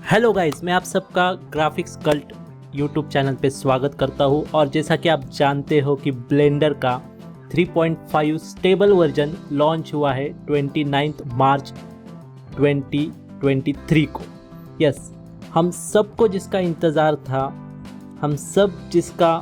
Hello guys, मैं आप सबका ग्राफिक्स कल्ट यूट्यूब चैनल पे स्वागत करता हूँ। और जैसा कि आप जानते हो कि ब्लेंडर का 3.5 स्टेबल वर्जन लॉन्च हुआ है 29 मार्च 2023 को। यस, हम सबको जिसका इंतज़ार था, हम सब जिसका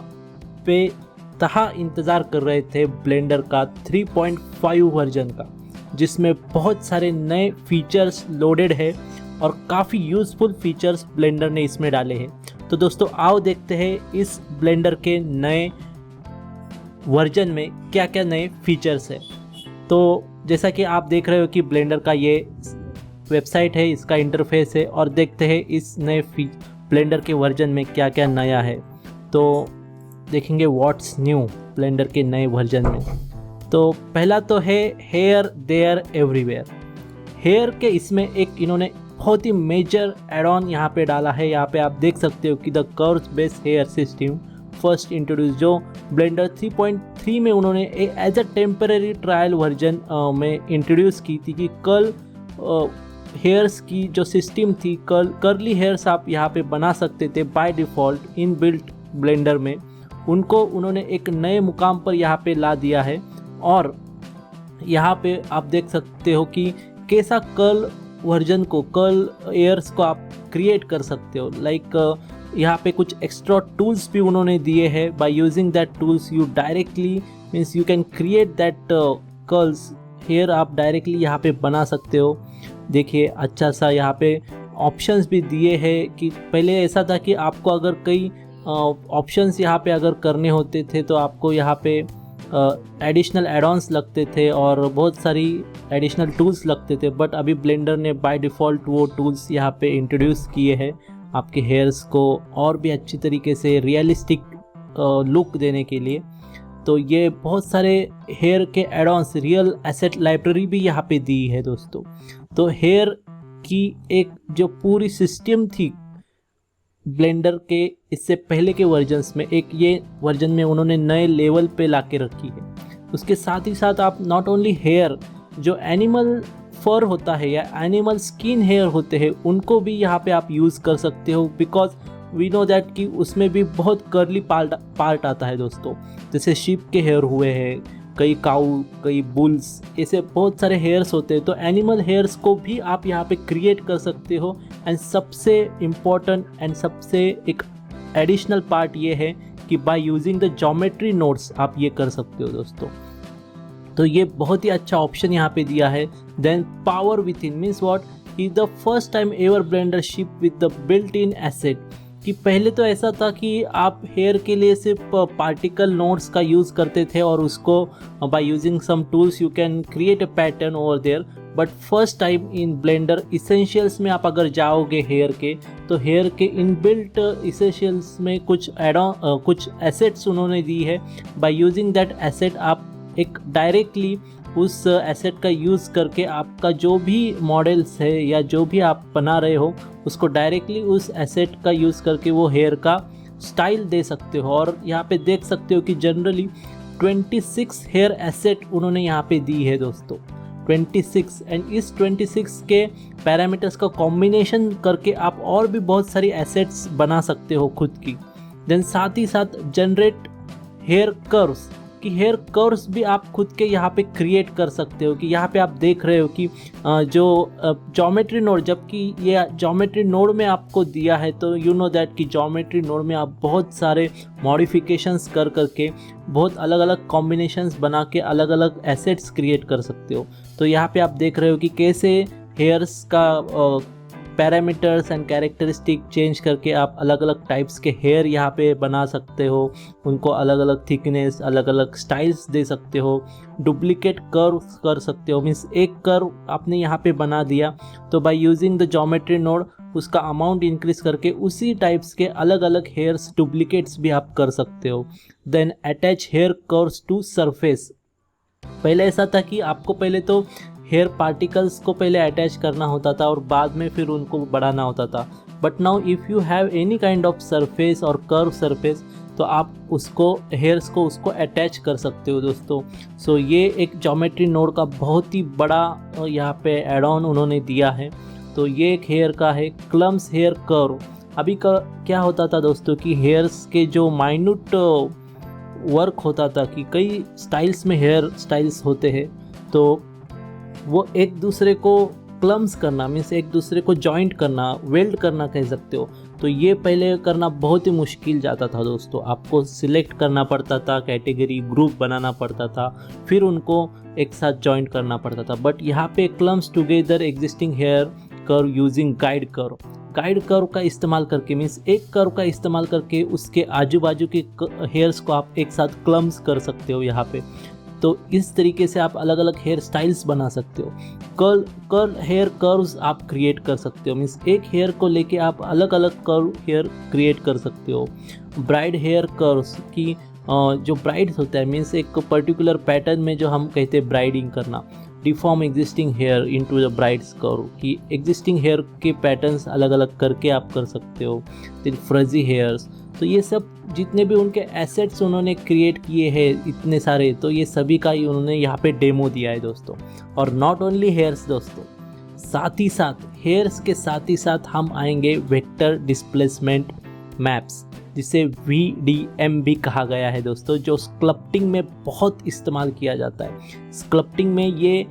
बेतहा इंतज़ार कर रहे थे ब्लेंडर का 3.5 वर्जन का, जिसमें बहुत सारे नए फीचर्स लोडेड है और काफ़ी यूज़फुल फीचर्स ब्लेंडर ने इसमें डाले हैं। तो दोस्तों आओ देखते हैं इस ब्लेंडर के नए वर्जन में क्या क्या नए फीचर्स है। तो जैसा कि आप देख रहे हो कि ब्लेंडर का ये वेबसाइट है, इसका इंटरफेस है, और देखते हैं इस नए ब्लेंडर के वर्जन में क्या क्या नया है। तो देखेंगे व्हाट्स न्यू ब्लेंडर के नए वर्जन में। तो पहला तो है हेयर देयर एवरीवेयर। हेयर के इसमें एक इन्होंने बहुत ही मेजर एड ऑन यहाँ पे डाला है। यहाँ पे आप देख सकते हो कि the curves based hair system first introduce, जो ब्लेंडर 3.3 में उन्होंने as a temporary trial version में इंट्रोड्यूस की थी कि कर्ल हेयर्स की जो सिस्टम थी, कर्ली हेयर्स आप यहाँ पे बना सकते थे by default in built blender में। उनको उन्होंने एक नए मुकाम पर यहाँ पे ला दिया है। और यहाँ पे आप देख सकते हो कि कैसा कर्ल वर्जन को, कर्ल एयर्स को आप क्रिएट कर सकते हो। लाइक यहाँ पे कुछ एक्स्ट्रा टूल्स भी उन्होंने दिए हैं। By using that tools you directly means you can create that curls hair, आप डायरेक्टली यहाँ पे बना सकते हो। देखिए अच्छा सा यहाँ पे ऑप्शंस भी दिए हैं कि पहले ऐसा था कि आपको अगर कई ऑप्शंस यहाँ पे अगर करने होते थे तो आपको यहाँ पे एडिशनल एड-ऑन्स लगते थे और बहुत सारी एडिशनल टूल्स लगते थे। बट अभी ब्लेंडर ने बाय डिफ़ॉल्ट वो टूल्स यहाँ पे इंट्रोड्यूस किए हैं आपके हेयर्स को और भी अच्छी तरीके से रियलिस्टिक लुक देने के लिए। तो ये बहुत सारे हेयर के एड-ऑन्स, रियल एसेट लाइब्रेरी भी यहाँ पे दी है दोस्तों। तो हेयर की एक जो पूरी सिस्टम थी ब्लेंडर के इससे पहले के वर्जन्स में, एक ये वर्जन में उन्होंने नए लेवल पे ला के रखी है। उसके साथ ही साथ आप नॉट ओनली हेयर, जो एनिमल फर होता है या एनिमल स्किन हेयर होते हैं, उनको भी यहाँ पे आप यूज़ कर सकते हो। बिकॉज वी नो दैट कि उसमें भी बहुत कर्ली पार्ट आता है दोस्तों। जैसे शीप के हेयर हुए हैं, कई काऊ, कई बुल्स, ऐसे बहुत सारे हेयर्स होते हैं। तो एनिमल हेयर्स को भी आप यहाँ पे क्रिएट कर सकते हो। एंड सबसे इम्पॉर्टेंट एंड सबसे एक एडिशनल पार्ट ये है कि by using the geometry nodes आप ये कर सकते हो दोस्तों। तो ये बहुत ही अच्छा ऑप्शन यहाँ पे दिया है। Then power within means what is the first time ever Blender ship with the built in asset. कि पहले तो ऐसा था कि आप हेयर के लिए सिर्फ पार्टिकल नोड्स का यूज़ करते थे और उसको by using some tools you can create a pattern over there. But first time in Blender essentials में आप अगर जाओगे हेयर के, तो हेयर के इनबिल्ट इसेंशियल्स में कुछ कुछ एसेट्स उन्होंने दी है। बाय यूजिंग दैट एसेट आप एक डायरेक्टली उस एसेट का यूज़ करके आपका जो भी मॉडल्स है या जो भी आप बना रहे हो उसको डायरेक्टली उस एसेट का यूज़ करके वो हेयर का स्टाइल दे सकते हो। और यहाँ पे देख सकते हो कि जनरली 26 हेयर एसेट उन्होंने यहाँ पे दी है दोस्तों, 26। एंड इस 26 के पैरामीटर्स का कॉम्बिनेशन करके आप और भी बहुत सारी एसेट्स बना सकते हो खुद की। देन साथ ही साथ जनरेट हेयर कर्व्स, कि हेयर कर्व्स भी आप खुद के यहाँ पे क्रिएट कर सकते हो। कि यहाँ पे आप देख रहे हो कि जो ज्योमेट्री नोड, जबकि ये ज्योमेट्री नोड में आपको दिया है, तो यू नो दैट कि ज्योमेट्री नोड में आप बहुत सारे मॉडिफिकेशंस कर करके बहुत अलग अलग कॉम्बिनेशंस बना के अलग अलग एसेट्स क्रिएट कर सकते हो। तो यहाँ पे आप देख रहे हो कि कैसे हेयर्स का पैरामीटर्स एंड कैरेक्टरिस्टिक चेंज करके आप अलग अलग टाइप्स के हेयर यहाँ पे बना सकते हो। उनको अलग अलग थिकनेस, अलग अलग स्टाइल्स दे सकते हो। डुप्लीकेट कर्व कर सकते हो, मीन्स एक कर्व आपने यहाँ पे बना दिया तो by using the geometry node उसका अमाउंट इंक्रीज करके उसी टाइप्स के अलग अलग हेयर्स डुप्लीकेट्स भी आप कर सकते हो। Then attach hair curves to surface. पहले ऐसा था कि आपको पहले तो हेयर पार्टिकल्स को पहले अटैच करना होता था और बाद में फिर उनको बढ़ाना होता था। But now if you have any kind of surface और कर्व सरफेस, तो आप उसको हेयर्स को उसको अटैच कर सकते हो दोस्तों। सो ये एक ज्योमेट्री नोड का बहुत ही बड़ा यहाँ पे एड ऑन उन्होंने दिया है। दोस्तों, ये एक हेयर का है क्लम्स हेयर कर्व। अभी का क्या होता था दोस्तों कि हेयर्स के जो माइन्यूट वर्क होता था कि कई स्टाइल्स में हेयर स्टाइल्स होते हैं, तो वो एक दूसरे को क्लम्स करना मीन्स एक दूसरे को जॉइंट करना, वेल्ड करना कह सकते हो। तो ये पहले करना बहुत ही मुश्किल जाता था दोस्तों। आपको सिलेक्ट करना पड़ता था, कैटेगरी ग्रुप बनाना पड़ता था, फिर उनको एक साथ जॉइंट करना पड़ता था। बट यहाँ पे clumps together existing hair curve using guide curve. Guide curve का इस्तेमाल करके मीन्स एक कर्व का इस्तेमाल करके उसके आजू बाजू के हेयर्स को आप एक साथ क्लम्स कर सकते हो यहाँ पे। तो इस तरीके से आप अलग अलग हेयर स्टाइल्स बना सकते हो। कर्ल हेयर कर्व्स आप क्रिएट कर सकते हो, मीन्स एक हेयर को लेके आप अलग अलग कर्व हेयर क्रिएट कर सकते हो। ब्राइड हेयर कर्व्स की जो ब्राइड्स होता है मीन्स एक पर्टिकुलर पैटर्न में जो हम कहते हैं ब्राइडिंग करना, deform existing hair into the braids curve की एग्जिस्टिंग हेयर के पैटर्न्स अलग अलग करके आप कर सकते हो। देन फ्रजी हेयर्स, तो ये सब जितने भी उनके एसेट्स उन्होंने क्रिएट किए हैं इतने सारे, तो ये सभी का ही उन्होंने यहाँ पे डेमो दिया है दोस्तों। और नॉट ओनली हेयर्स दोस्तों, साथ ही साथ हेयर्स के साथ ही साथ हम आएंगे वेक्टर डिस्प्लेसमेंट मैप्स, जिसे VDM भी कहा गया है दोस्तों, जो स्कल्पटिंग में बहुत इस्तेमाल किया जाता है। स्कल्पटिंग में ये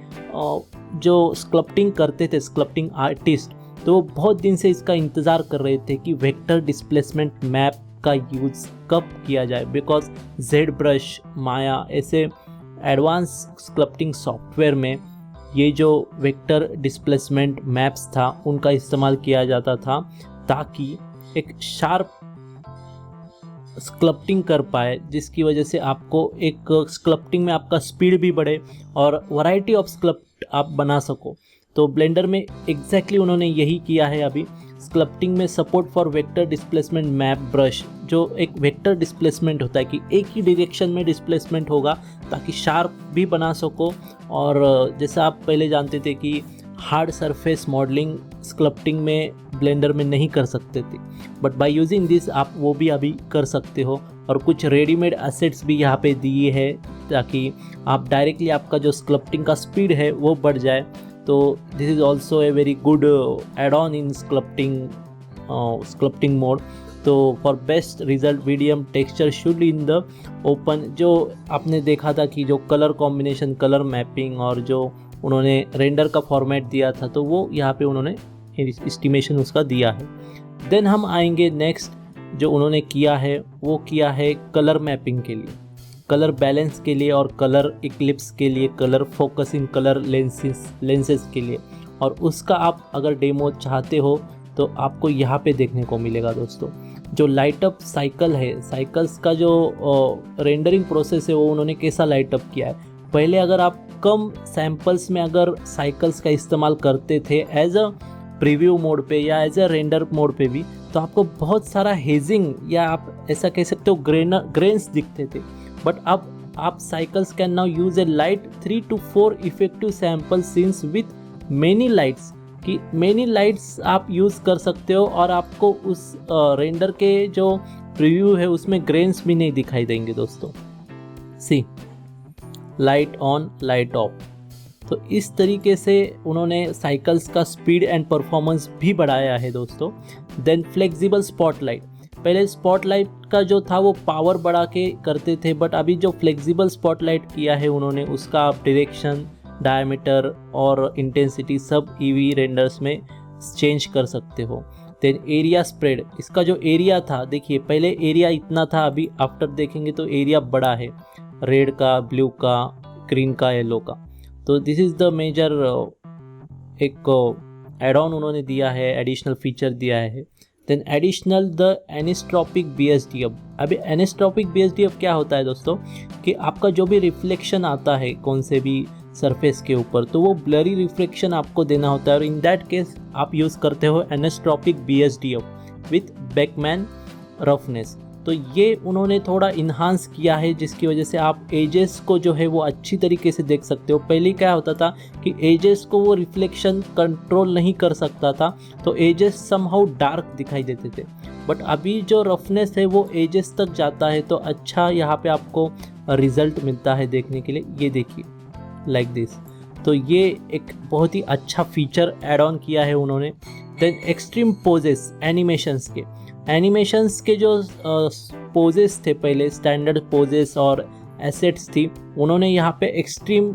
जो स्कल्पटिंग करते थे स्कल्पटिंग आर्टिस्ट, तो वो बहुत दिन से इसका इंतज़ार कर रहे थे कि वेक्टर डिस्प्लेसमेंट मैप का यूज़ कब किया जाए, बिकॉज ZBrush, माया ऐसे एडवांस स्कल्पटिंग सॉफ्टवेयर में ये जो वेक्टर डिस्प्लेसमेंट मैप्स था उनका इस्तेमाल किया जाता था, ताकि एक शार्प स्कल्पटिंग कर पाए, जिसकी वजह से आपको एक स्कल्पटिंग में आपका स्पीड भी बढ़े और वैरायटी ऑफ स्कल्प्ट आप बना सको। तो ब्लेंडर में एग्जैक्टली उन्होंने यही किया है। अभी स्कल्पटिंग में support for vector displacement map brush, जो एक वेक्टर डिस्प्लेसमेंट होता है कि एक ही डायरेक्शन में डिस्प्लेसमेंट होगा ताकि शार्प भी बना सको। और जैसा आप पहले जानते थे कि हार्ड सरफेस मॉडलिंग स्कल्पटिंग में ब्लेंडर में नहीं कर सकते थे, बट बाय यूजिंग दिस आप वो भी अभी कर सकते हो। और कुछ रेडीमेड एसेट्स भी यहाँ पे दिए हैं ताकि आप डायरेक्टली आपका जो स्कल्पटिंग का स्पीड है वो बढ़ जाए। तो this is also a very good add on in sculpting mode. तो for best result VDM texture should in the open, जो आपने देखा था कि जो कलर कॉम्बिनेशन, कलर मैपिंग और जो उन्होंने रेंडर का फॉर्मेट दिया था, तो वो यहाँ पे उन्होंने एस्टिमेशन उसका दिया है। देन हम आएंगे नेक्स्ट, जो उन्होंने किया है वो किया है कलर मैपिंग के लिए, कलर बैलेंस के लिए और कलर इक्लिप्स के लिए, कलर फोकसिंग, कलर लेंसेस के लिए। और उसका आप अगर डेमो चाहते हो तो आपको यहाँ पे देखने को मिलेगा दोस्तों। जो लाइट अप साइकिल है, साइकिल्स का जो रेंडरिंग प्रोसेस है वो उन्होंने कैसा लाइट अप किया है। पहले अगर आप कम सैम्पल्स में अगर साइकिल्स का इस्तेमाल करते थे एज अ प्रीव्यू मोड पे या एज अ रेंडर मोड पे भी, तो आपको बहुत सारा हेजिंग या आप ऐसा कह सकते हो ग्रेन्स दिखते थे। बट अब आप cycles can now use A light 3 to 4 effective sample scenes with many lights, कि मेनी लाइट्स आप यूज़ कर सकते हो और आपको उस रेंडर के जो प्रीव्यू है उसमें ग्रेन्स भी नहीं दिखाई देंगे दोस्तों। सी लाइट ऑन लाइट ऑफ। तो इस तरीके से उन्होंने साइकिल्स का स्पीड एंड परफॉर्मेंस भी बढ़ाया है दोस्तों। देन फ्लेक्सिबल स्पॉटलाइट, पहले स्पॉटलाइट का जो था वो पावर बढ़ा के करते थे, बट अभी जो फ्लेक्सिबल स्पॉटलाइट किया है उन्होंने, उसका आप डायरेक्शन, डायमीटर और इंटेंसिटी सब EV रेंडर्स में चेंज कर सकते हो। देन एरिया स्प्रेड, इसका जो एरिया था, देखिए पहले एरिया इतना था, अभी आफ्टर देखेंगे तो एरिया बड़ा है, रेड का, ब्लू का, ग्रीन का, येलो का। तो दिस इज़ द मेजर एक एड ऑन उन्होंने दिया है, एडिशनल फीचर दिया है। Then additional the anisotropic BSDF। अभी एनिस्ट्रोपिक BSDF क्या होता है दोस्तों, कि आपका जो भी रिफ्लेक्शन आता है कौन से भी सरफेस के ऊपर, तो वो ब्लरी रिफ्लेक्शन आपको देना होता है, और इन दैट केस आप यूज़ करते हो एनिस्ट्रोपिक BSDF विथ बेकमैन रफनेस। तो ये उन्होंने थोड़ा इन्हांस किया है, जिसकी वजह से आप एजेस को जो है वो अच्छी तरीके से देख सकते हो। पहले क्या होता था कि एजेस को वो रिफ्लेक्शन कंट्रोल नहीं कर सकता था, तो एजेस समहाउ डार्क दिखाई देते थे। बट अभी जो रफनेस है वो एजेस तक जाता है, तो अच्छा यहाँ पे आपको रिजल्ट मिलता है देखने के लिए। ये देखिए लाइक दिस। तो ये एक बहुत ही अच्छा फीचर ऐड ऑन किया है उन्होंने। देन एक्सट्रीम पोजेस एनिमेशंस के जो पोजेस थे पहले स्टैंडर्ड पोजेस और एसेट्स थी, उन्होंने यहाँ पे एक्सट्रीम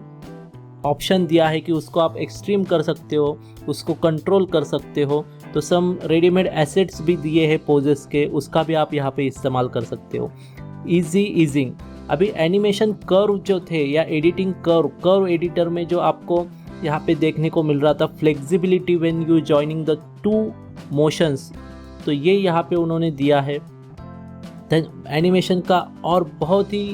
ऑप्शन दिया है कि उसको आप एक्सट्रीम कर सकते हो, उसको कंट्रोल कर सकते हो। तो सम रेडीमेड एसेट्स भी दिए हैं पोजेस के, उसका भी आप यहाँ पे इस्तेमाल कर सकते हो। ईजिंग अभी एनिमेशन कर्व जो थे या एडिटिंग कर्व एडिटर में जो आपको यहाँ पे देखने को मिल रहा था flexibility when you joining the two motions, तो ये यहाँ पे उन्होंने दिया है। देन एनिमेशन का और बहुत ही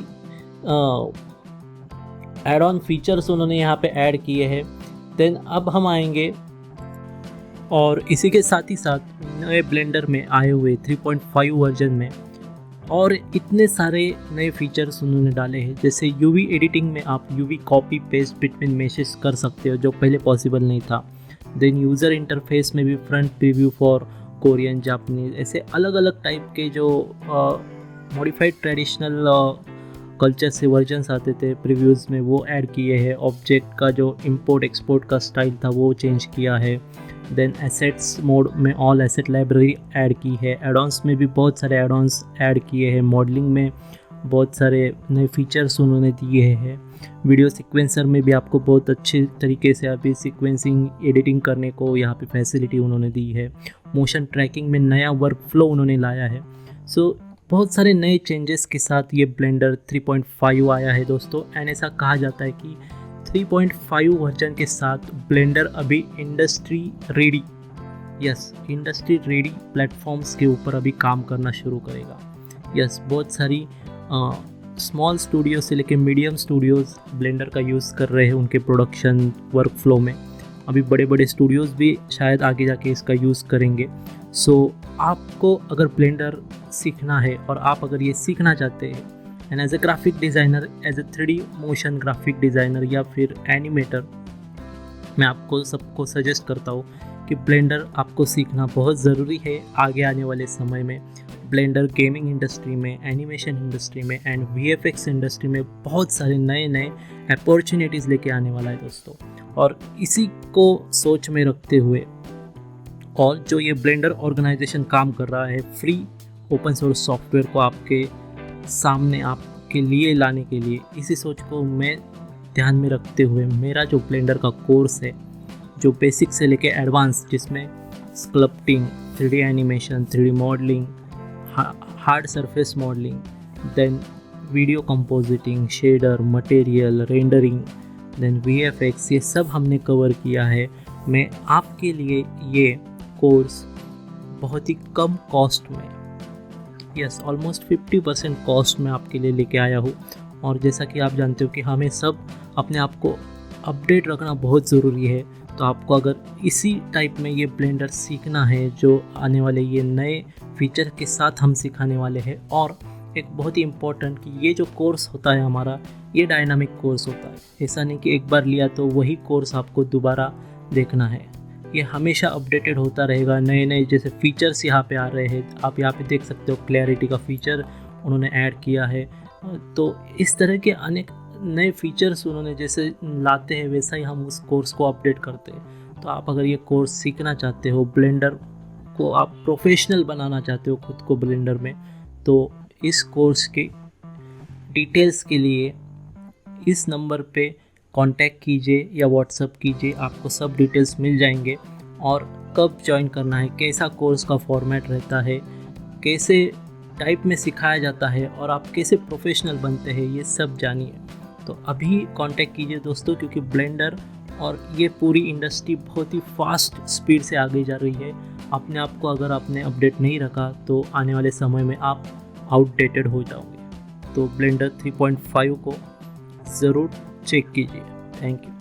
एड ऑन फीचर्स उन्होंने यहाँ पे ऐड किए हैं। देन अब हम आएंगे और इसी के साथ ही साथ नए ब्लेंडर में आए हुए 3.5 वर्जन में और इतने सारे नए फीचर्स उन्होंने डाले हैं। जैसे यूवी एडिटिंग में आप UV copy paste between meshes कर सकते हो, जो पहले पॉसिबल नहीं था। देन यूज़र इंटरफेस में भी front preview for Korean, Japanese, ऐसे अलग अलग टाइप के जो मॉडिफाइड ट्रेडिशनल कल्चर से वर्जन्स आते थे प्रीव्यूज़ में, वो ऐड किए हैं। ऑब्जेक्ट का जो इंपोर्ट एक्सपोर्ट का स्टाइल था वो चेंज किया है। देन एसेट्स मोड में ऑल एसेट लाइब्रेरी ऐड की है। एडॉन्स में भी बहुत सारे एडॉन्स ऐड किए हैं। मॉडलिंग में बहुत सारे नए फीचर्स उन्होंने दिए हैं। वीडियो सीक्वेंसर में भी आपको बहुत अच्छे तरीके से अभी सीक्वेंसिंग एडिटिंग करने को यहाँ पे फैसिलिटी उन्होंने दी है। मोशन ट्रैकिंग में नया वर्क फ्लो उन्होंने लाया है। सो बहुत सारे नए चेंजेस के साथ ये ब्लेंडर 3.5 आया है दोस्तों। एंड ऐसा कहा जाता है कि 3.5 वर्जन के साथ ब्लेंडर अभी इंडस्ट्री रेडी प्लेटफॉर्म्स के ऊपर अभी काम करना शुरू करेगा। बहुत सारी स्मॉल स्टूडियो से लेकर मीडियम स्टूडियोज़ ब्लेंडर का यूज़ कर रहे हैं उनके प्रोडक्शन वर्क फ्लो में। अभी बड़े बड़े स्टूडियोज़ भी शायद आगे जाके इसका यूज़ करेंगे। सो आपको अगर ब्लेंडर सीखना है और आप अगर ये सीखना चाहते हैं and as a graphic designer, as a 3D motion graphic designer या फिर एनिमेटर, मैं आपको सबको सजेस्ट करता हूँ कि ब्लेंडर आपको सीखना बहुत ज़रूरी है आगे आने वाले समय में। ब्लेंडर गेमिंग इंडस्ट्री में, एनिमेशन इंडस्ट्री में एंड VFX इंडस्ट्री में बहुत सारे नए अपॉर्चुनिटीज़ लेके आने वाला है दोस्तों। और इसी को सोच में रखते हुए और जो ये ब्लेंडर ऑर्गेनाइजेशन काम कर रहा है फ्री ओपन सोर्स सॉफ्टवेयर को आपके सामने आपके लिए लाने के लिए, इसी सोच को मैं ध्यान में रखते हुए मेरा जो ब्लेंडर का कोर्स है, जो बेसिक से लेके एडवांस, जिसमें sculpting, 3D animation, 3D modelling, hard surface modelling, then video compositing, shader, material, rendering, then VFX, ये सब हमने कवर किया है। मैं आपके लिए ये कोर्स बहुत ही कम कॉस्ट में, ऑलमोस्ट 50% कॉस्ट में आपके लिए लेके आया हूँ। और जैसा कि आप जानते हो कि हमें सब अपने आप को अपडेट रखना बहुत ज़रूरी है। तो आपको अगर इसी टाइप में ये ब्लेंडर सीखना है जो आने वाले ये नए फीचर के साथ हम सिखाने वाले हैं, और एक बहुत ही इम्पोर्टेंट कि ये जो कोर्स होता है हमारा, ये डायनामिक कोर्स होता है। ऐसा नहीं कि एक बार लिया तो वही कोर्स आपको दोबारा देखना है। ये हमेशा अपडेटेड होता रहेगा। नए जैसे फीचर्स यहाँ पे आ रहे हैं, आप यहाँ पे देख सकते हो क्लैरिटी का फीचर उन्होंने ऐड किया है। तो इस तरह के अनेक नए फीचर्स उन्होंने जैसे लाते हैं, वैसा ही हम उस कोर्स को अपडेट करते हैं। तो आप अगर ये कोर्स सीखना चाहते हो, ब्लेंडर को आप प्रोफेशनल बनाना चाहते हो खुद को ब्लेंडर में, तो इस कोर्स के डिटेल्स के लिए इस नंबर पे कांटेक्ट कीजिए या व्हाट्सअप कीजिए, आपको सब डिटेल्स मिल जाएंगे। और कब ज्वाइन करना है, कैसा कोर्स का फॉर्मेट रहता है, कैसे टाइप में सिखाया जाता है और आप कैसे प्रोफेशनल बनते हैं, ये सब जानिए। तो अभी कांटेक्ट कीजिए दोस्तों, क्योंकि ब्लेंडर और ये पूरी इंडस्ट्री बहुत ही फास्ट स्पीड से आगे जा रही है। अपने आप को अगर आपने अपडेट नहीं रखा तो आने वाले समय में आप आउटडेटेड हो जाओगे। तो ब्लेंडर 3.5 को ज़रूर चेक कीजिए। Thank you.